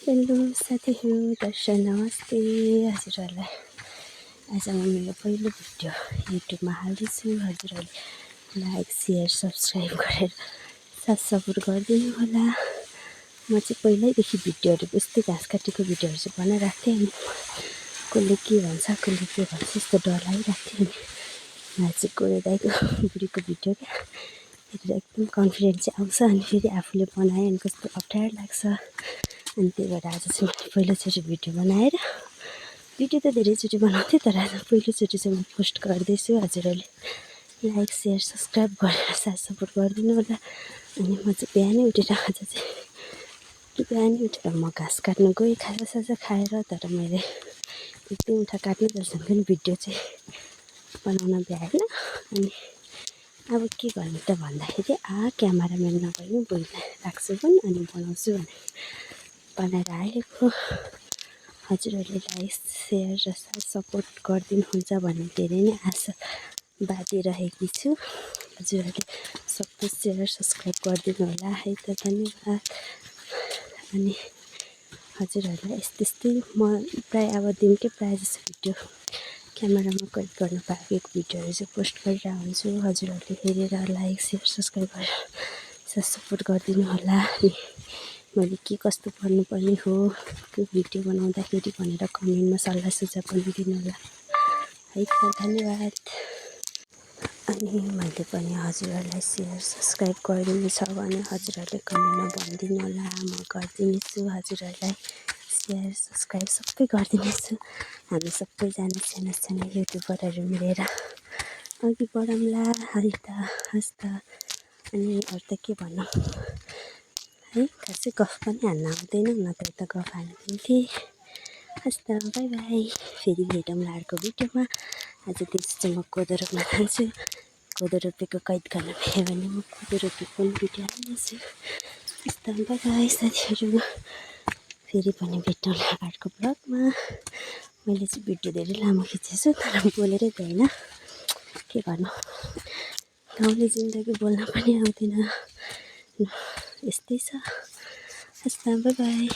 Hello साथीहरू, दर्शन नमस्ते। हजुरहरूलाई आज म मेरो पहिलो भिडियो युट्युबमा हाल्दैछु। हजुरहरूले लाइक सेयर सब्सक्राइब गरेर साथ सपोर्ट गरिदिनु होला। म चाहिँ पहिल्यैदेखि भिडियोहरू यस्तै घाँस काटेको भिडियोहरू चाहिँ बनाइरहेको थिएँ। अनि कसले के भन्छ यस्तो डर लागिरहेको थियो। अनि आज चाहिँ गोरे दाइको बुढीको भिडियो क्या हेरेर एकदम कन्फिडेन्ट चाहिँ आउँछ। अनि फेरि आफूले बनायो अनि कस्तो अप्ठ्यारो लाग्छ। अनि त्यही भएर आज चाहिँ मैले पहिलोचोटि भिडियो बनाएर भिडियो त धेरैचोटि बनाउँथेँ, तर आज पहिलोचोटि चाहिँ म पोस्ट गर्दैछु। हजुरहरूले लाइक सेयर सब्सक्राइब गरेर साथ सपोर्ट गरिदिनु होला। अनि म चाहिँ बिहानै उठेर म घाँस काट्नु गएँ खाजासाजा खाएर। तर मैले एक दुईवटा काट्नु पर्छ पनि भिडियो चाहिँ बनाउन भ्याएन। अनि अब के गर्नु त भन्दाखेरि क्यामेराम्यान नभए पनि राख्छु पनि अनि बनाउँछु भने बनाएर आएको। हजुरहरूले लाइक सेयर र साथ सपोर्ट गरिदिनुहुन्छ भन्ने धेरै नै आशा बाँधिरहेकी छु। हजुरहरूले सबै सेयर सब्सक्राइब गरिदिनु होला है त, धन्यवाद। अनि हजुरहरूलाई यस्तै म प्रायः अब दिनकै प्रायः जस्तो भिडियो क्यामेरामा कैद गर्नु पाएको भिडियोहरू चाहिँ पोस्ट गरिरहेको हुन्छु। हजुरहरूले हेरेर लाइक सेयर सब्सक्राइब गरेर साथ सपोर्ट गरिदिनु होला। अनि मैले के कस्तो गर्नुपर्ने हो त्यो भिडियो बनाउँदाखेरि भनेर कमेन्टमा सल्लाह सुझाव पनि दिनु होला है त, धन्यवाद। अनि मैले पनि हजुरहरूलाई सेयर सब्सक्राइब गरिदिनु छ भने हजुरहरूले कमेन्टमा भनिदिनु होला। म गरिदिनेछु हजुरहरूलाई सेयर सब्सक्राइब सबै गरिदिनेछु। हामी सबैजना साना युट्युबरहरू मिलेर अघि बढौँला है त, हस् त। अनि अरू त के भनौँ है, खासै गफ पनि हान्न आउँदैन, नत्र त गफ हान्दिन्थेँ। हस् त, बाई बाई। फेरि भेटौँला अर्को भिडियोमा। आज दिउँसो चाहिँ म कोदो रोप्न जान्छु। कोदो रोपेको कैद गर्न पाएँ भने म कोदो रोपेको पनि भिडियो हाल्नेछु। हस् त, बाई बाई साथीहरू। फेरि पनि भेटौँला अर्को ब्लगमा। मैले चाहिँ भिडियो धेरै लामो खिचेछु, तर बोलेरै भएन, के गर्नु। गाउँले जिन्दगी बोल्न पनि आउँदैन, यस्तै छ। हस् त, बाई बाई।